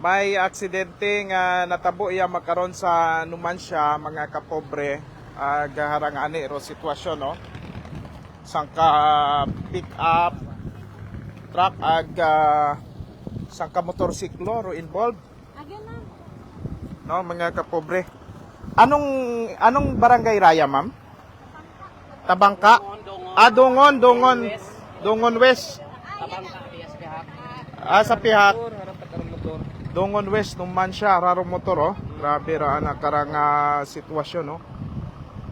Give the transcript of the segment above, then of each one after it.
May aksidente nga natabo iya magkaroon sa Numancia, mga kapobre. Gaharangani ro sitwasyon, no? Sangka pick up truck sangka motorsiklo ro involved, no, mga kapobre. Anong barangay raya, ma'am? Tabangka. Dongon West. Sa Pihak. Dongon West Numancia, rarong motor, oh. Grabe ra ana karang sitwasyon, no.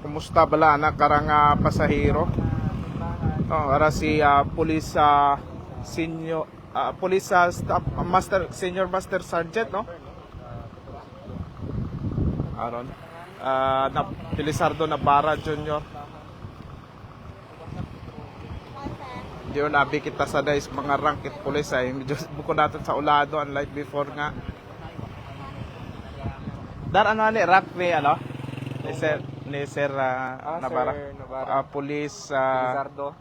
Kumusta bala ana karang pasahero? Oh, ara si police senior staff senior master sergeant, no. Aron na Felizardo Navarra Jr. Diyo nabi kita sa guys mga ranked police ay medyo buko natin sa ulado unlike before nga. Dar ano ni rank ni ano? Ni Sir Navarra. Police Felizardo.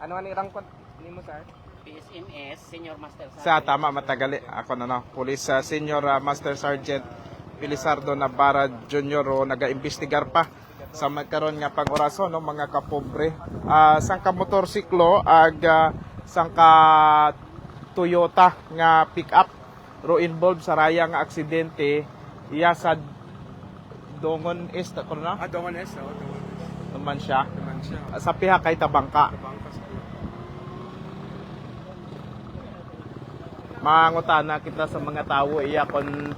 Ano ni rank ni mo sir? PSMS Senior Master Sergeant. Sa tama matagali ako na, no. Police Senior Master Sergeant Felizardo Navarra Jr. o naga-imbestigar pa sa magkaroon nga pag-oraso, no, mga kapobre. Sangka motorsiklo sangka Toyota nga pick-up ro involved sa raya nga aksidente iya sa Dongon East ako na? Dongon S, Naman siya. Sa Pihak kay Tabangka. Mangutana kita sa mga tao iya kon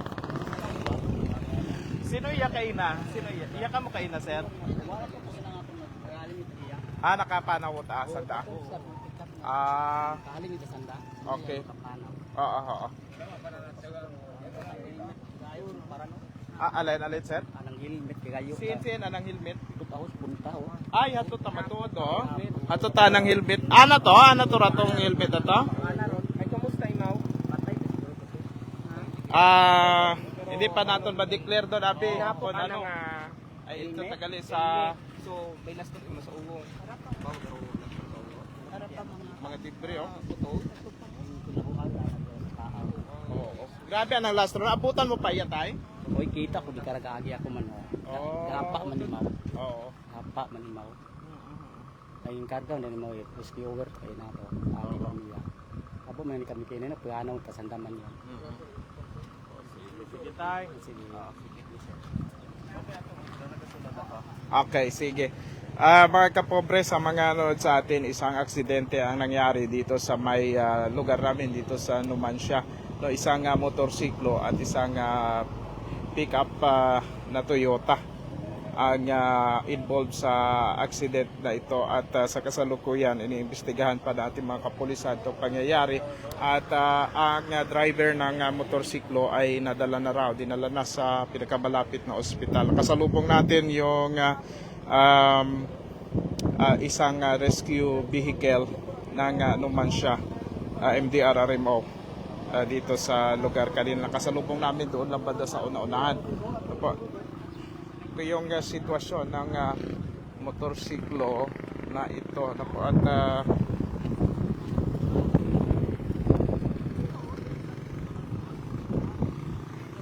sino iya kay na? Sino iya? Iya ka mo kay na, sir? Nakapanawot sanda. Kahaling ito sanda. Okay. Oo. Alin, sir? Anang helmet kayo. Sin anang helmet. Tutahos punta ho. Ay, hato tamatuod, oh. Hato tanang helmet. Ano to ratong helmet ato? Ay, kumusta imaw? Patay pa siguro Hindi pa naton ba-declare doon, abi. Hapon Ano? Ay, ito tagali sa So, may last mo sa uwo. mga tibre, oh. Oo. Grabe ang last round. Abutan mo pa iya, tay? Oy, kita ko di karagaagi ako man. Gapa man ni Mau. Oo. Gapa man ni Mau. Ay yung karga na ni Mau rescue over kay na to. Ari lang niya. Apo man ni kami kini na plano ta sandaman niya. Sige, tay. Sige. Okay, sige. Mga kapobre, sa mga nanonood sa atin, isang aksidente ang nangyari dito sa may lugar namin dito sa Numancia. No, isang motorsiklo at isang pick-up na Toyota ang involved sa accident na ito at sa kasalukuyan iniimbestigahan pa natin mga kapulisan itong pangyayari at ang driver ng motorsiklo ay dinala na sa pinakamalapit na ospital. Kasalubong natin yung isang rescue vehicle ng Numancia MDRRMO dito sa lugar. Kanina nakasalubong namin doon lang banda sa una-unahan. Ito yung sitwasyon ng motorsiklo na ito. At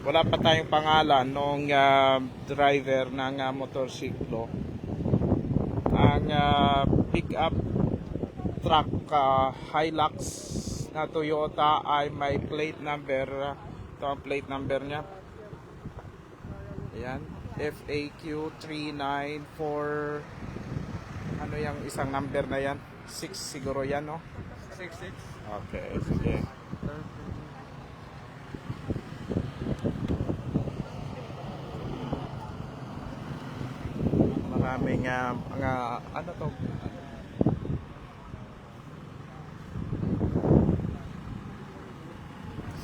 wala pa tayong pangalan ng driver ng motorsiklo. Ang pick-up truck Hilux na Toyota ay may plate number. Ito ang plate number niya. Ayan. FAQ 394. Ano yung isang number na yan? 6 siguro yan, no? 66. Okay, sige. Maraming mga ano to?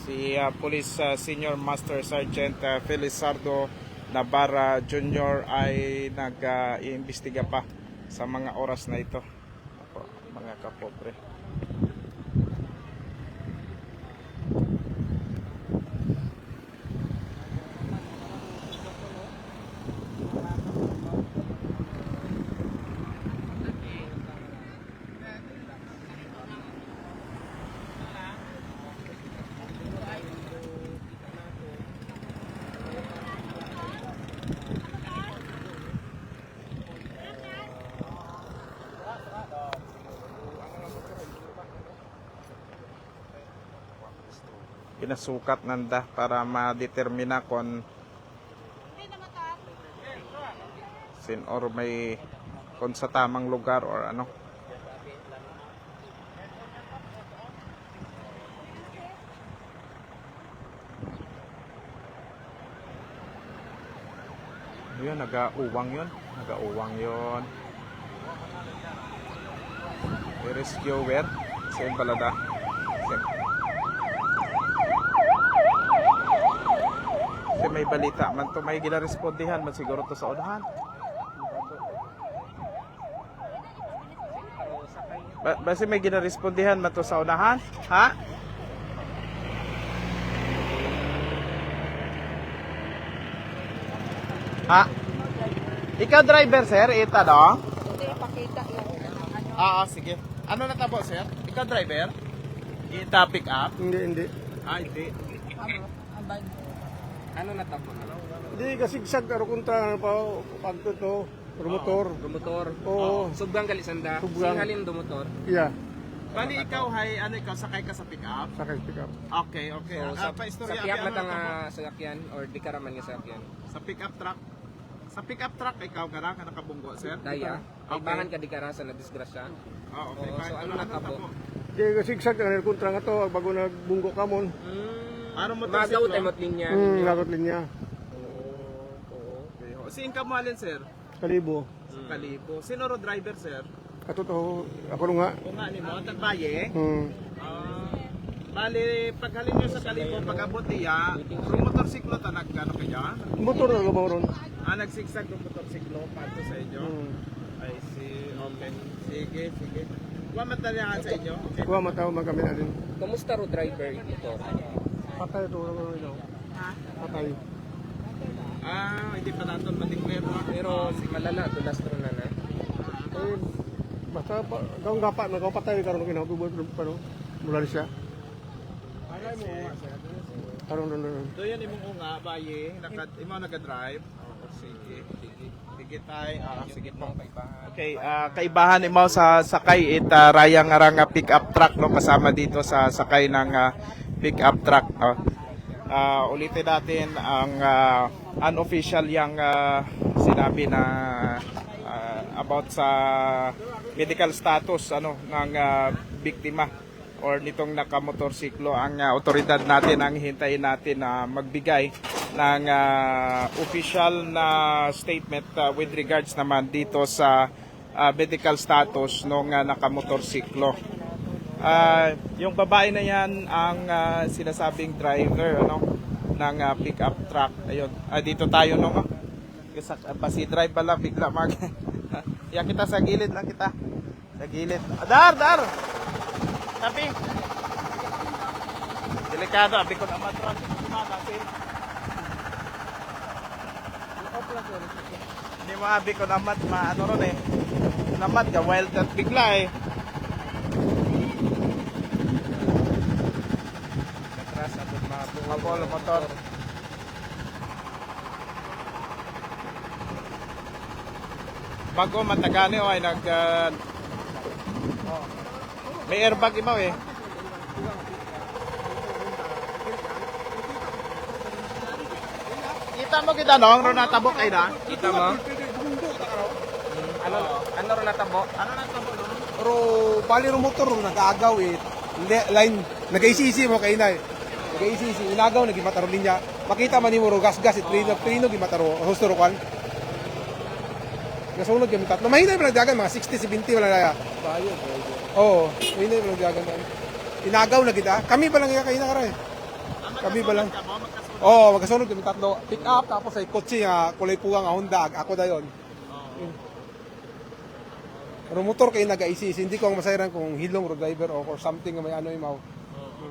Si Police Senior Master Sergeant Felizardo Navarra Jr. ay nag-iimbestiga pa sa mga oras na ito. Mga kapobre. pinasukat nanda para ma-determina kung or may kung sa tamang lugar or ano. Yun, nag-uwang yun. Nag-uwang yun. I-rescuer. Same balada. Same. Kasi may balita man to. May ginarespondihan man siguro to sa unahan. Basi may ginarespondihan man to sa unahan? Ha? Ha? Ikaw driver, sir? Ita, no? Hindi, pakita yan. Oo, sige. Ano natabo, sir? Ikaw driver? Ita pick up? Hindi. Hindi. Ano natabo? Hindi kasigsag karo kontra pa pagto to promotor. Dumotor. Oo. Subgang kalisanda. Subgang. Singalin dumotor. Iya, Bali, ikaw, ikaw sakay ka sa pick up? sakay pick up. Okay. So, Pa-istorya, sa piyak ano na tang natabo? sasakyan or di ka raman nga sasakyan. Sa pick up truck? Sa pick up truck, ikaw ka na, nakabunggo, sir? Daya. Okay. Kaibangan ka di ka rasa na disgrasya. Okay. Oo, Fine. so ano natabo? Di kasigsag karo kontra nga to bago nagbunggo kamon. Ano mo Magaw tayo mot linya. Lagot linya. Okay. Siin ka mo alin, sir? Kalibo. Sa Kalibo. Sino ro driver, sir? Ato to ako ro nga. Kung nga ni mo, tagbaye? Bali, paghalin nyo sa Kalibo, pag-abot niya, yung motorsiklo ta nag-ano kaya? Motor na lubaw ron. Nagsigsag yung motorsiklo pato sa inyo? I see, okay. Sige. Huwag matalihan sa inyo? Okay. Kuha mataw magkami na din. Kamusta ro driver ito? Patay to ro. Ha? Patay. Hindi pa natin ma-declare. Pero malala dulas ro na na. Eh basta gawang gapa na gaw patay karon kinabubuhat pa no. Mula siya. Karon ron. Doon imong unga, baye, imo nag-drive. Sige tay. Sige po. Okay, kaibahan imo sa sakay rayang nga pick up truck no kasama dito sa sakay ng pick up truck. Ulitin natin ang unofficial yang sinabi na about sa medical status ng biktima or nitong nakamotorsiklo. Ang otoridad natin ang hintayin natin na magbigay ng official na statement with regards naman dito sa medical status ng nakamotorsiklo. Yung babae na yan ang sinasabing driver ng pick-up truck. Ayun. Dito tayo no. Si drive pala bigla mag ya kita sa gilid lang kita. Sa gilid. Dar. Tapi delikado abi ko na matron. Hindi mo abi ko namat maano ron eh. Namat ka wild at bigla eh. Atras abot Mabol motor. Bago matagani ay may airbag imaw eh. Kita mo kita nong ro natabok ay da. Kita mo? Ano ro natabo? Ano natabok no? Pero bali ro motor nag-aagaw eh. Line nag-ICC mo kay inay. Nag-ICC inagaw nagimataro linya. Makita man nimo ro gas-gas trino gimataro hustoro kwan. Nasulog yung tatlo. Mahina yung dagan, mga 60-70 wala na. Oo, mahina yung dagan. Inagaw na kita. Kami ba lang yung kain na karay? Kami ba lang? Oo, magkasunod yung tatlo. Pick up, tapos ay kotse nga, kulay puwang nga Honda. Ako da yun. Pero motor kayo nag-ICC. Hindi ko ang masayran kung hilong road driver or something na may ano yung mau.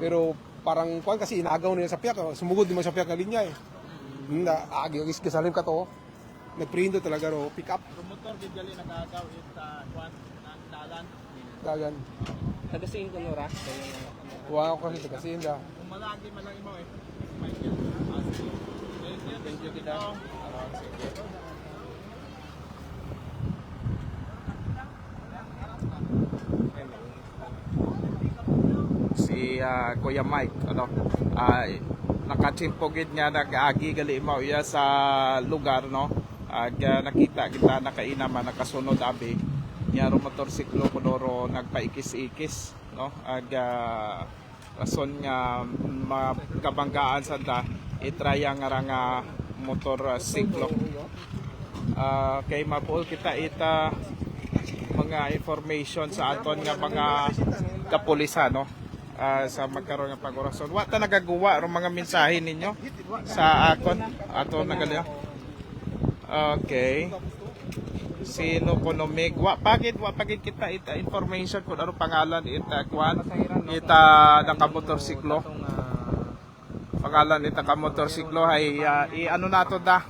Pero parang kuwan kasi inagaw nila sa piyak. Sumugod naman sa piyak na linya eh. Agis kasalim ka to. Nagprindo talaga ro pick up. Motor bigali nagagaw kwan ng dalan. Dagan. Tagasin ko nora. Wow, kasi tagasinda. Kung malagi man lang imo eh. Thank you kita. Si Kuya Mike, ay nakatsimpogid nga nag-agi gali mao iya sa lugar no. Ag nakita kita nakainaman nakasunod abi nya ro motorsiklo kunoro nagpaikis-ikis no. Ag rason nga makabanggaan sanda itraya nga motorsiklo. Kay mapul kita ita mga information sa aton nga mga kapulisan no. Sa magkaroon ng pag-orasyon. Wa ta nagagawa ro mga mensahe ninyo sa aton nagalya. Okay. Sino konomig? Wa pagit kita ita information kung ano pangalan ita kwan ita nakamotorsiklo. Pangalan ita ka motorsiklo ay i-ano nato da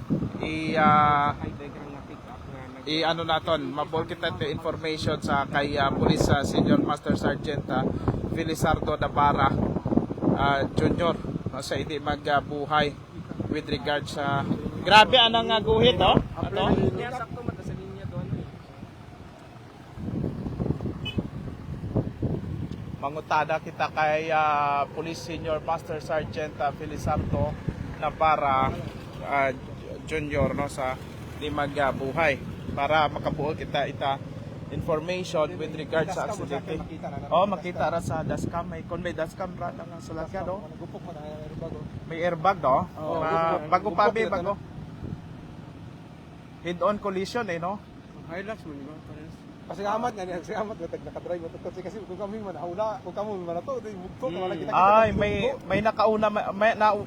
i-ano naton mabol kita ito information sa kay Police Senior Master Sergeant Felizardo Navarra Junior sa hindi magbuhay with regard sa grabe anang guhit oh ato mangutada kita kay Police Senior Master Sergeant Felizardo Navarra Junior no sa di magbuhay para makabuo kita information with regard sa aksidente. Oh, makita ra sa dashcam may dashcam ra nga sa lasya do. May airbag do. Bago pa bago. Head on collision no. Hilux mo ba? Kasi amat nga niya, kasi amat nakadrive mo kasi kung kami manahula, kung kamo man to, bugto ka wala kita. Ay, may nakauna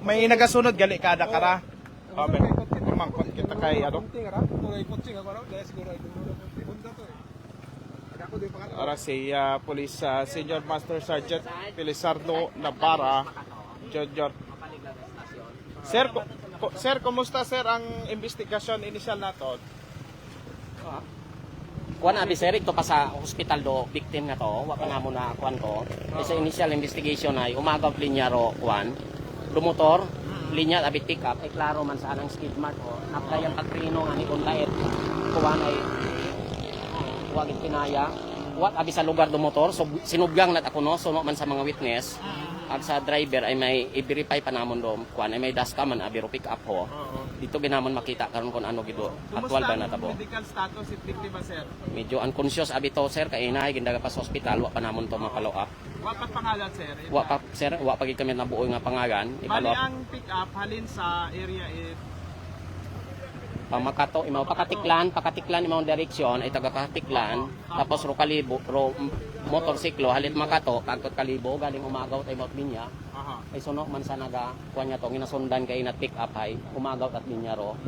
may nagasunod gali kada kara. May kumangkot kita kay ano. Ara si Police Senior Master Sergeant Felizardo Navarra Junior. Sir, kumusta sir ang investigasyon initial nato? Kuan abi sir ito pa sa hospital do victim nga to wa pa namo na kuan to sa initial investigation ay umagaw linya ro kuan do motor linya abi pick up ay klaro man sa anang skid mark o naplayang pagtrino nga ni Honda kuan ay wa gid pinaya wat abi sa lugar do motor so sinubgang nat ako no suno man sa mga witness ag sa driver ay may i-verify pa namon do kuan ay may dashcam man abi ro pick up ho dito ginamon makita karon kon ano gido actual ba natabo medical status it biktima sir? medyo unconscious abi to sir kay inaay gindaga pa sa ospital wa pa namon to ma-follow up Wa pa pangalan sir? wa pa sir wa pa gid kami nabuoy nga pangalan Bali i-follow up ang pick up halin sa area pamakato imaw pakatiklan imaw direksyon ay taga Katiklan tapos ro kalibo ro motorsiklo halit makato kagtot kalibo galing umagaw tay mount linya ay suno man sa naga kuan nya to ginasundan kay na pick up ay umagaw at linya ro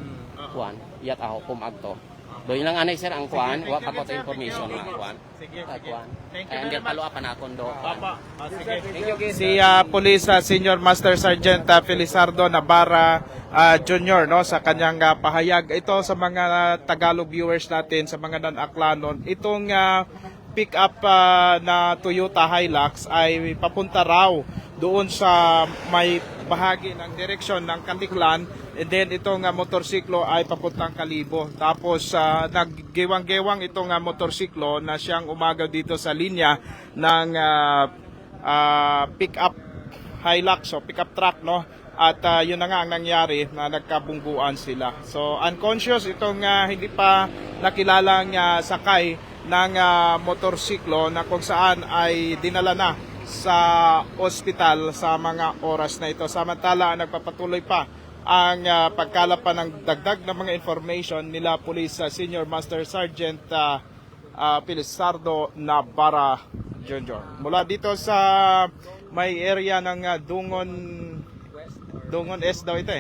kuan yat aho pumagto do yun lang anay sir ang kuan wa pa ko ta information nga kuan Sige, kuan Thank you ay very ang follow up na kon do Sige. Si Police Senior Master Sergeant Felizardo Navarra Junior no sa kanyang pahayag ito sa mga Tagalog viewers natin sa mga non-aklanon itong pick up na Toyota Hilux ay papunta raw doon sa may bahagi ng direksyon ng Katiklan and then itong motorsiklo ay papuntang Kalibo. Tapos naggewang-gewang itong motorsiklo na siyang umagaw dito sa linya ng pick up Hilux o pick up truck no. At yun na nga ang nangyari na nagkabungguan sila. So unconscious itong hindi pa nakilalang sakay ng motorsiklo na kung saan ay dinala na sa ospital sa mga oras na ito. Samantala nagpapatuloy pa ang pagkalap pa ng dagdag na mga information nila Police Senior Master Sergeant Felizardo Navarra Jr. Mula dito sa may area ng Dungon S daw ito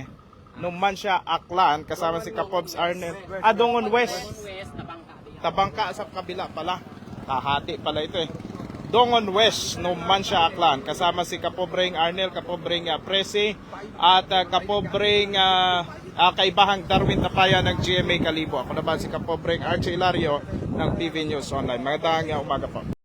Numancia, Aklan kasama si Kapobs Arnel. Dungon West. Tabangka sa kabila pala. Tahati pala ito Dongon West, Numancia, Aklan. Kasama si Kapobreng Arnel, Kapobreng Presi, at Kapobreng kaibahang Darwin Tapaya ng GMA Kalibo. Ako naman si Kapobreng Archie Hilario ng TV News Online. Magandang umaga po.